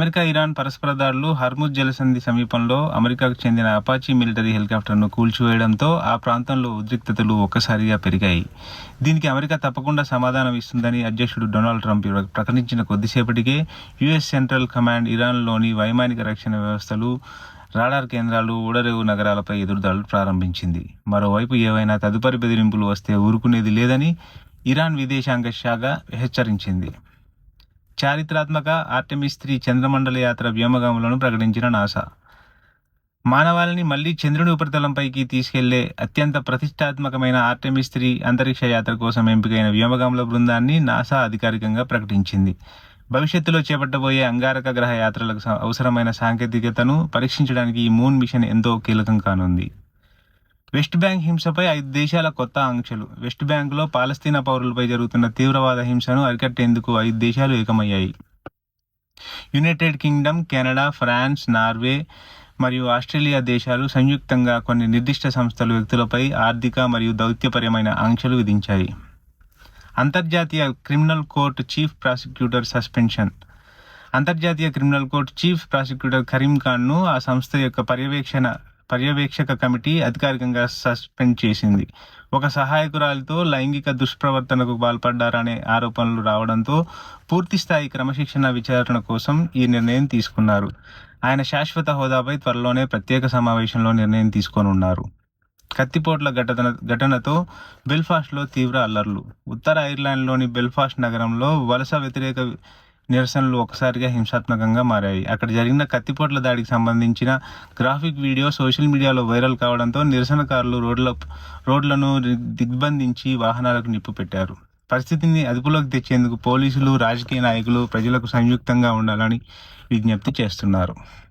America, Iran పరస్పర దాడులు Hormuz జలసంధి సమీపంలో అమెరికాకు చెందిన అపాచీ మిలిటరీ హెలికాప్టర్ను కూల్చివేయడంతో ఆ ప్రాంతంలో ఉద్రిక్తతలు ఒక్కసారిగా పెరిగాయి. దీనికి అమెరికా తప్పకుండా సమాధానం ఇస్తుందని అధ్యక్షుడు డొనాల్డ్ ట్రంప్ ప్రకటించిన కొద్దిసేపటికే యుఎస్ సెంట్రల్ కమాండ్ ఇరాన్లోని వైమానిక రక్షణ వ్యవస్థలు, రాడార్ కేంద్రాలు, ఓడరేవు నగరాలపై ఎదురుదాడులు ప్రారంభించింది. మరోవైపు ఏవైనా తదుపరి బెదిరింపులు వస్తే ఊరుకునేది లేదని ఇరాన్ విదేశాంగ శాఖ హెచ్చరించింది. చారిత్రాత్మక ఆర్టెమిస్ 3 చంద్రమండల యాత్ర వ్యోమగాములను ప్రకటించిన నాసా. మానవాళిని మళ్లీ చంద్రుని ఉపరితలంపైకి తీసుకెళ్లే అత్యంత ప్రతిష్టాత్మకమైన ఆర్టెమిస్ 3 అంతరిక్ష యాత్ర కోసం ఎంపికైన వ్యోమగాముల బృందాన్ని నాసా అధికారికంగా ప్రకటించింది. భవిష్యత్తులో చేపట్టబోయే అంగారక గ్రహ యాత్రలకు అవసరమైన సాంకేతికతను పరీక్షించడానికి ఈ మూన్ మిషన్ ఎంతో కీలకం కానుంది. వెస్ట్ బ్యాంక్ హింసపై 5 దేశాల కొత్త ఆంక్షలు. వెస్ట్ బ్యాంకులో పాలస్తీనా పౌరులపై జరుగుతున్న తీవ్రవాద హింసను అరికట్టేందుకు 5 దేశాలు ఏకమయ్యాయి. United Kingdom, Canada, France, Norway మరియు ఆస్ట్రేలియా దేశాలు సంయుక్తంగా కొన్ని నిర్దిష్ట సంస్థలు, వ్యక్తులపై ఆర్థిక మరియు దౌత్యపరమైన ఆంక్షలు విధించాయి. అంతర్జాతీయ criminal court chief prosecutor suspension. అంతర్జాతీయ criminal court chief prosecutor Karim ఖాన్ను ఆ సంస్థ యొక్క పర్యవేక్షక కమిటీ అధికారికంగా సస్పెండ్ చేసింది. ఒక సహాయకురాలితో లైంగిక దుష్ప్రవర్తనకు పాల్పడ్డారనే ఆరోపణలు రావడంతో పూర్తిస్థాయి క్రమశిక్షణ విచారణ కోసం ఈ నిర్ణయం తీసుకున్నారు. ఆయన శాశ్వత హోదాపై త్వరలోనే ప్రత్యేక సమావేశంలో నిర్ణయం తీసుకోనున్నారు. కత్తిపోట్ల ఘటనతో బెల్ఫాస్ట్లో తీవ్ర అల్లర్లు. ఉత్తర ఐర్లాండ్లోని బెల్ఫాస్ట్ నగరంలో వలస వ్యతిరేక నిరసనలు ఒక్కసారిగా హింసాత్మకంగా మారాయి. అక్కడ జరిగిన కత్తిపోట్ల దాడికి సంబంధించిన గ్రాఫిక్ వీడియో సోషల్ మీడియాలో వైరల్ కావడంతో నిరసనకారులు రోడ్లను దిగ్బంధించి వాహనాలకు నిప్పు పెట్టారు. పరిస్థితిని అదుపులోకి తెచ్చేందుకు పోలీసులు, రాజకీయ నాయకులు ప్రజలకు సంయుక్తంగా ఉండాలని విజ్ఞప్తి చేస్తున్నారు.